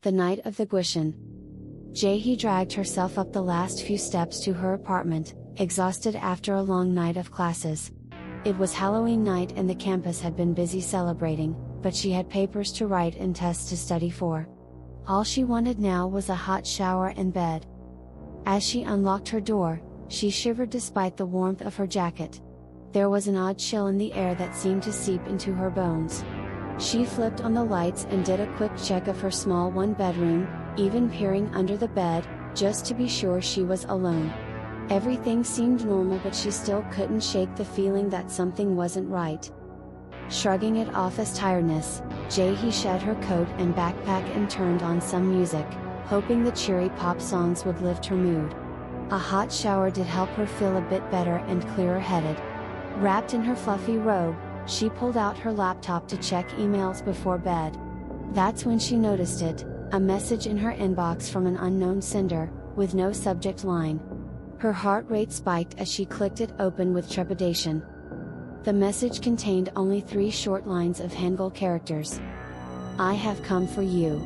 The night of the Gwishin. Jae-hee dragged herself up the last few steps to her apartment, exhausted after a long night of classes. It was Halloween night and the campus had been busy celebrating, but she had papers to write and tests to study for. All she wanted now was a hot shower and bed. As she unlocked her door, she shivered despite the warmth of her jacket. There was an odd chill in the air that seemed to seep into her bones. She flipped on the lights and did a quick check of her small one-bedroom, even peering under the bed, just to be sure she was alone. Everything seemed normal, but she still couldn't shake the feeling that something wasn't right. Shrugging it off as tiredness, Jae-hee shed her coat and backpack and turned on some music, hoping the cheery pop songs would lift her mood. A hot shower did help her feel a bit better and clearer-headed. Wrapped in her fluffy robe, she pulled out her laptop to check emails before bed. That's when she noticed it, a message in her inbox from an unknown sender, with no subject line. Her heart rate spiked as she clicked it open with trepidation. The message contained only 3 short lines of Hangul characters. "I have come for you.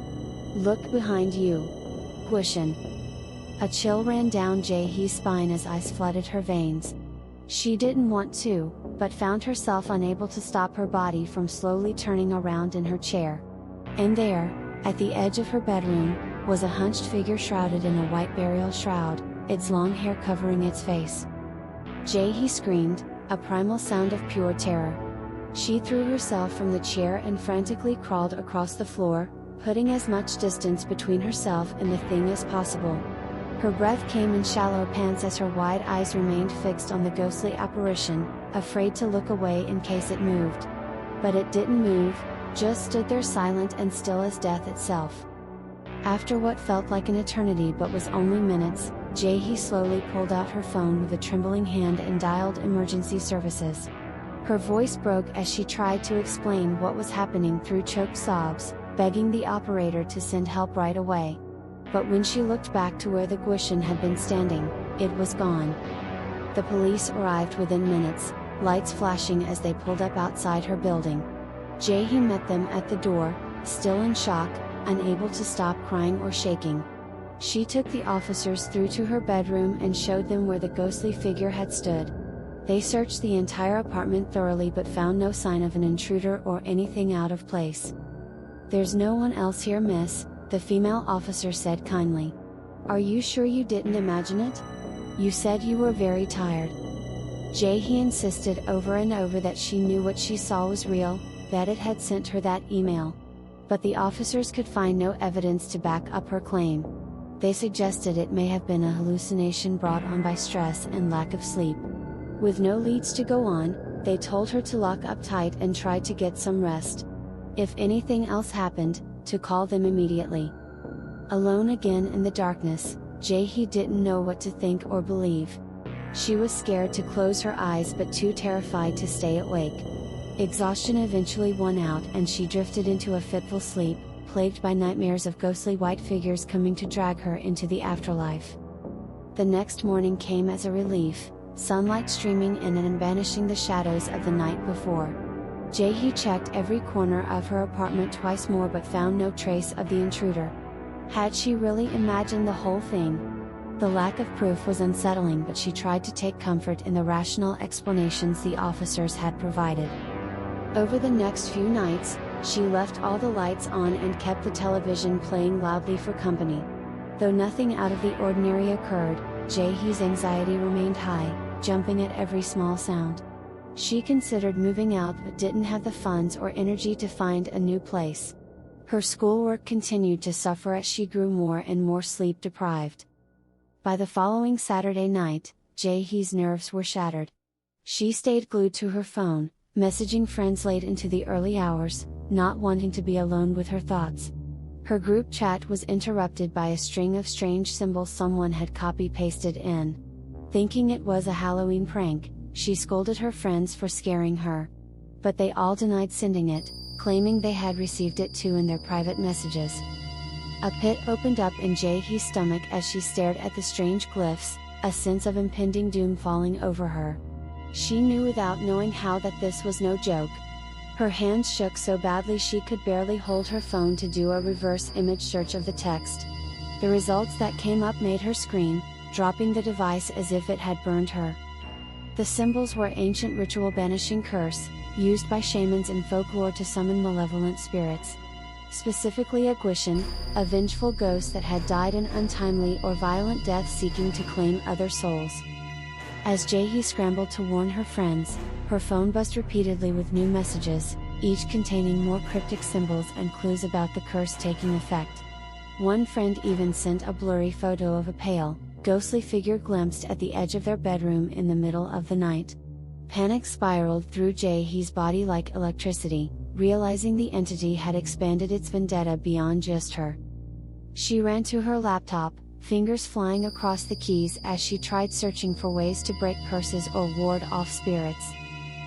Look behind you. Gwishin." A chill ran down Jae-hee's spine as ice flooded her veins. She didn't want to, but found herself unable to stop her body from slowly turning around in her chair. And there, at the edge of her bedroom, was a hunched figure shrouded in a white burial shroud, its long hair covering its face. Jae-hee screamed, a primal sound of pure terror. She threw herself from the chair and frantically crawled across the floor, putting as much distance between herself and the thing as possible. Her breath came in shallow pants as her wide eyes remained fixed on the ghostly apparition, afraid to look away in case it moved. But it didn't move, just stood there silent and still as death itself. After what felt like an eternity but was only minutes, Jae-hee slowly pulled out her phone with a trembling hand and dialed emergency services. Her voice broke as she tried to explain what was happening through choked sobs, begging the operator to send help right away. But when she looked back to where the Gwishin had been standing, it was gone. The police arrived within minutes, lights flashing as they pulled up outside her building. Jae-hee met them at the door, still in shock, unable to stop crying or shaking. She took the officers through to her bedroom and showed them where the ghostly figure had stood. They searched the entire apartment thoroughly but found no sign of an intruder or anything out of place. "There's no one else here, miss," the female officer said kindly. "Are you sure you didn't imagine it? You said you were very tired." Jae-hee insisted over and over that she knew what she saw was real, that it had sent her that email. But the officers could find no evidence to back up her claim. They suggested it may have been a hallucination brought on by stress and lack of sleep. With no leads to go on, they told her to lock up tight and try to get some rest. If anything else happened, to call them immediately. Alone again in the darkness, Jae-hee didn't know what to think or believe. She was scared to close her eyes but too terrified to stay awake. Exhaustion eventually won out and she drifted into a fitful sleep, plagued by nightmares of ghostly white figures coming to drag her into the afterlife. The next morning came as a relief, sunlight streaming in and banishing the shadows of the night before. Jae-hee checked every corner of her apartment twice more but found no trace of the intruder. Had she really imagined the whole thing? The lack of proof was unsettling, but she tried to take comfort in the rational explanations the officers had provided. Over the next few nights, she left all the lights on and kept the television playing loudly for company. Though nothing out of the ordinary occurred, Jae-hee's anxiety remained high, jumping at every small sound. She considered moving out but didn't have the funds or energy to find a new place. Her schoolwork continued to suffer as she grew more and more sleep deprived. By the following Saturday night, Jae-hee's nerves were shattered. She stayed glued to her phone, messaging friends late into the early hours, not wanting to be alone with her thoughts. Her group chat was interrupted by a string of strange symbols someone had copy-pasted in. Thinking it was a Halloween prank, she scolded her friends for scaring her. But they all denied sending it, claiming they had received it too in their private messages. A pit opened up in Jae-hee's stomach as she stared at the strange glyphs, a sense of impending doom falling over her. She knew without knowing how that this was no joke. Her hands shook so badly she could barely hold her phone to do a reverse image search of the text. The results that came up made her scream, dropping the device as if it had burned her. The symbols were ancient ritual banishing curse, used by shamans in folklore to summon malevolent spirits. Specifically a Gwishin, a vengeful ghost that had died an untimely or violent death seeking to claim other souls. As Jae-hee scrambled to warn her friends, her phone buzzed repeatedly with new messages, each containing more cryptic symbols and clues about the curse taking effect. One friend even sent a blurry photo of a pale, ghostly figure glimpsed at the edge of their bedroom in the middle of the night. Panic spiraled through Jae-hee's body like electricity, realizing the entity had expanded its vendetta beyond just her. She ran to her laptop, fingers flying across the keys as she tried searching for ways to break curses or ward off spirits.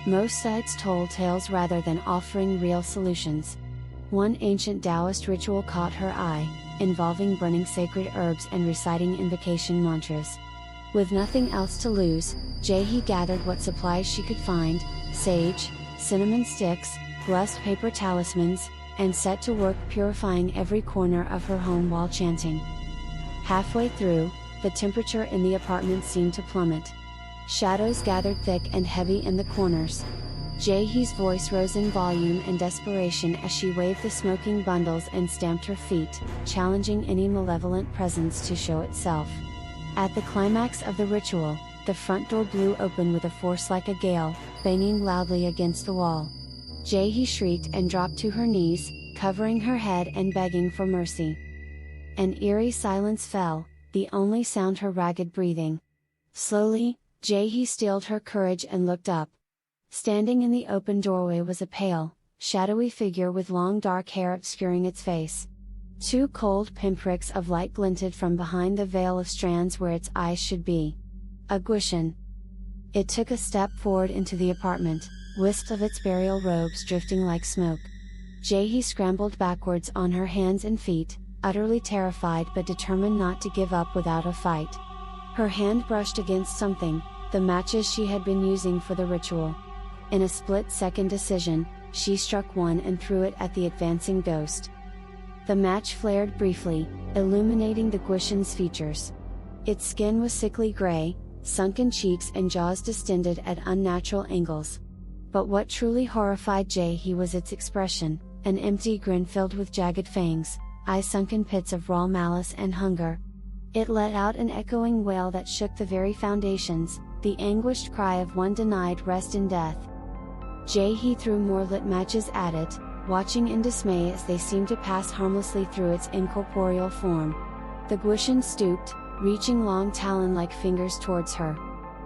Most sites told tales rather than offering real solutions. One ancient Taoist ritual caught her eye, involving burning sacred herbs and reciting invocation mantras. With nothing else to lose, Jae-hee gathered what supplies she could find: sage, cinnamon sticks, blessed paper talismans, and set to work purifying every corner of her home while chanting. Halfway through, the temperature in the apartment seemed to plummet. Shadows gathered thick and heavy in the corners. Jae-hee's voice rose in volume and desperation as she waved the smoking bundles and stamped her feet, challenging any malevolent presence to show itself. At the climax of the ritual, the front door blew open with a force like a gale, banging loudly against the wall. Jae-hee shrieked and dropped to her knees, covering her head and begging for mercy. An eerie silence fell, the only sound her ragged breathing. Slowly, Jae-hee steeled her courage and looked up. Standing in the open doorway was a pale, shadowy figure with long dark hair obscuring its face. Two cold pinpricks of light glinted from behind the veil of strands where its eyes should be. A Gwishin. It took a step forward into the apartment, wisps of its burial robes drifting like smoke. Jae-hee scrambled backwards on her hands and feet, utterly terrified but determined not to give up without a fight. Her hand brushed against something, the matches she had been using for the ritual. In a split-second decision, she struck one and threw it at the advancing ghost. The match flared briefly, illuminating the Gwishin's features. Its skin was sickly gray, sunken cheeks and jaws distended at unnatural angles. But what truly horrified Jae-hee was its expression, an empty grin filled with jagged fangs, eye-sunken pits of raw malice and hunger. It let out an echoing wail that shook the very foundations, the anguished cry of one denied rest in death. Jae-hee threw more lit matches at it, watching in dismay as they seemed to pass harmlessly through its incorporeal form. The Gwishin stooped, reaching long talon-like fingers towards her.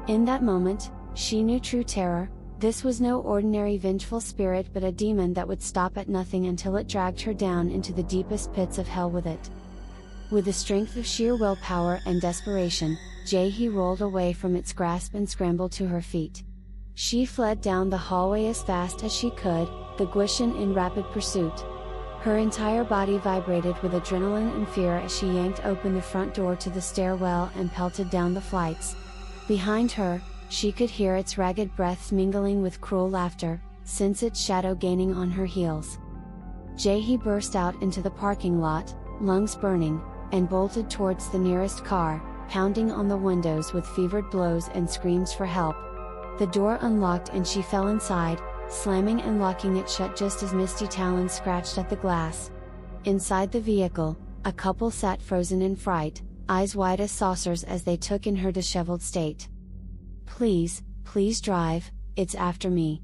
In that moment, she knew true terror. This was no ordinary vengeful spirit but a demon that would stop at nothing until it dragged her down into the deepest pits of hell with it. With the strength of sheer willpower and desperation, Jae-hee rolled away from its grasp and scrambled to her feet. She fled down the hallway as fast as she could, the Gwishin in rapid pursuit. Her entire body vibrated with adrenaline and fear as she yanked open the front door to the stairwell and pelted down the flights. Behind her, she could hear its ragged breaths mingling with cruel laughter, sense its shadow gaining on her heels. Jae-hee burst out into the parking lot, lungs burning, and bolted towards the nearest car, pounding on the windows with fevered blows and screams for help. The door unlocked and she fell inside, slamming and locking it shut just as misty talons scratched at the glass. Inside the vehicle, a couple sat frozen in fright, eyes wide as saucers as they took in her disheveled state. "Please, please drive, it's after me,"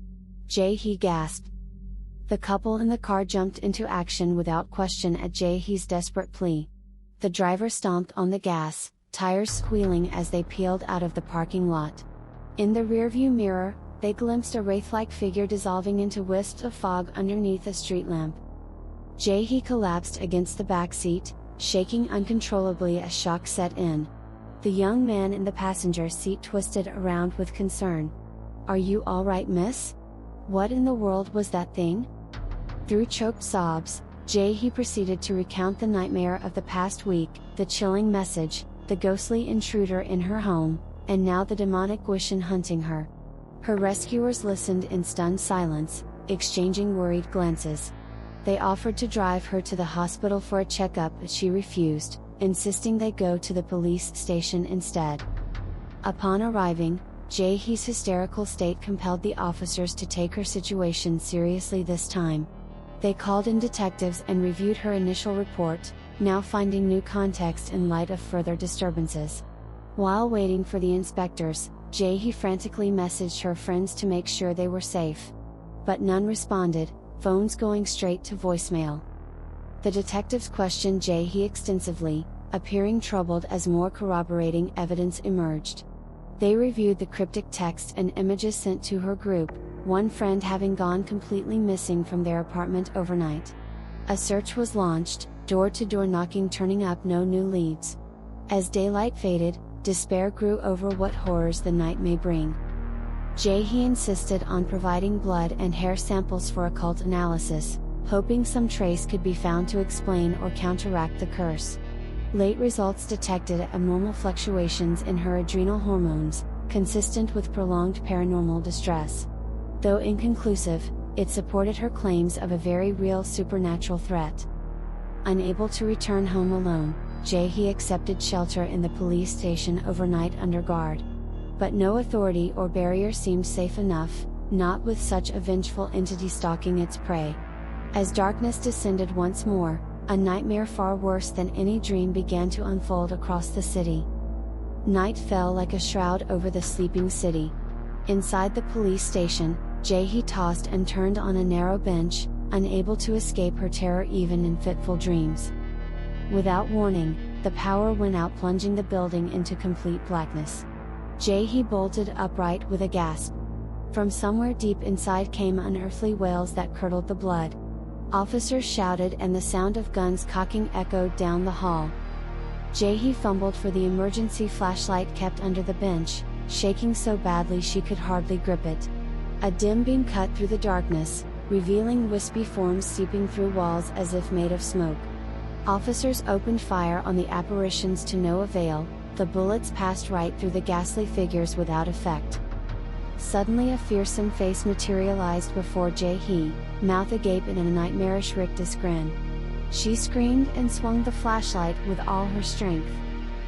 Jae-hee gasped. The couple in the car jumped into action without question at Jae-hee's desperate plea. The driver stomped on the gas, tires squealing as they peeled out of the parking lot. In the rearview mirror, they glimpsed a wraith-like figure dissolving into wisps of fog underneath a street lamp. Jae-hee collapsed against the back seat, shaking uncontrollably as shock set in. The young man in the passenger seat twisted around with concern. "Are you all right, miss? What in the world was that thing?" Through choked sobs, Jae-hee proceeded to recount the nightmare of the past week, the chilling message, the ghostly intruder in her home, and now the demonic Gwishin hunting her. Her rescuers listened in stunned silence, exchanging worried glances. They offered to drive her to the hospital for a checkup, but she refused, insisting they go to the police station instead. Upon arriving, Jae-hee's hysterical state compelled the officers to take her situation seriously this time. They called in detectives and reviewed her initial report, now finding new context in light of further disturbances. While waiting for the inspectors, Jae-hee frantically messaged her friends to make sure they were safe. But none responded, phones going straight to voicemail. The detectives questioned Jae-hee extensively, appearing troubled as more corroborating evidence emerged. They reviewed the cryptic text and images sent to her group, one friend having gone completely missing from their apartment overnight. A search was launched, door-to-door knocking turning up no new leads. As daylight faded, despair grew over what horrors the night may bring. Jae-hee insisted on providing blood and hair samples for occult analysis, hoping some trace could be found to explain or counteract the curse. Late results detected abnormal fluctuations in her adrenal hormones, consistent with prolonged paranormal distress. Though inconclusive, it supported her claims of a very real supernatural threat. Unable to return home alone, Jae-hee accepted shelter in the police station overnight under guard. But no authority or barrier seemed safe enough, not with such a vengeful entity stalking its prey. As darkness descended once more, a nightmare far worse than any dream began to unfold across the city. Night fell like a shroud over the sleeping city. Inside the police station, Jae-hee tossed and turned on a narrow bench, unable to escape her terror even in fitful dreams. Without warning, the power went out, plunging the building into complete blackness. Jae-hee bolted upright with a gasp. From somewhere deep inside came unearthly wails that curdled the blood. Officers shouted and the sound of guns cocking echoed down the hall. Jae-hee fumbled for the emergency flashlight kept under the bench, shaking so badly she could hardly grip it. A dim beam cut through the darkness, revealing wispy forms seeping through walls as if made of smoke. Officers opened fire on the apparitions to no avail, the bullets passed right through the ghastly figures without effect. Suddenly a fearsome face materialized before Jae-hee, mouth agape in a nightmarish rictus grin. She screamed and swung the flashlight with all her strength.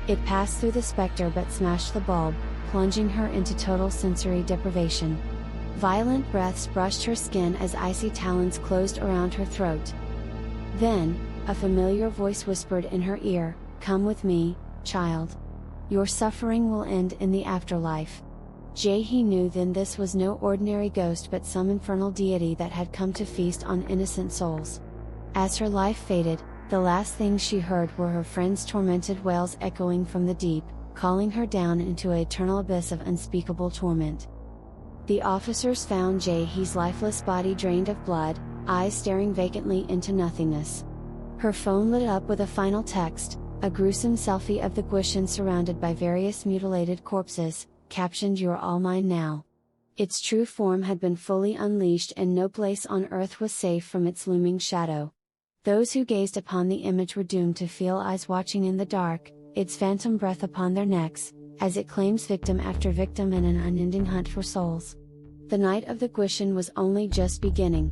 It passed through the specter but smashed the bulb, plunging her into total sensory deprivation. Violent breaths brushed her skin as icy talons closed around her throat. Then, a familiar voice whispered in her ear, "Come with me, child. Your suffering will end in the afterlife." Jae-hee knew then this was no ordinary ghost but some infernal deity that had come to feast on innocent souls. As her life faded, the last things she heard were her friends' tormented wails echoing from the deep, calling her down into an eternal abyss of unspeakable torment. The officers found Jae-hee's lifeless body drained of blood, eyes staring vacantly into nothingness. Her phone lit up with a final text, a gruesome selfie of the Gwishin surrounded by various mutilated corpses, captioned "You're all mine now." Its true form had been fully unleashed and no place on earth was safe from its looming shadow. Those who gazed upon the image were doomed to feel eyes watching in the dark, its phantom breath upon their necks, as it claims victim after victim in an unending hunt for souls. The night of the Gwishin was only just beginning.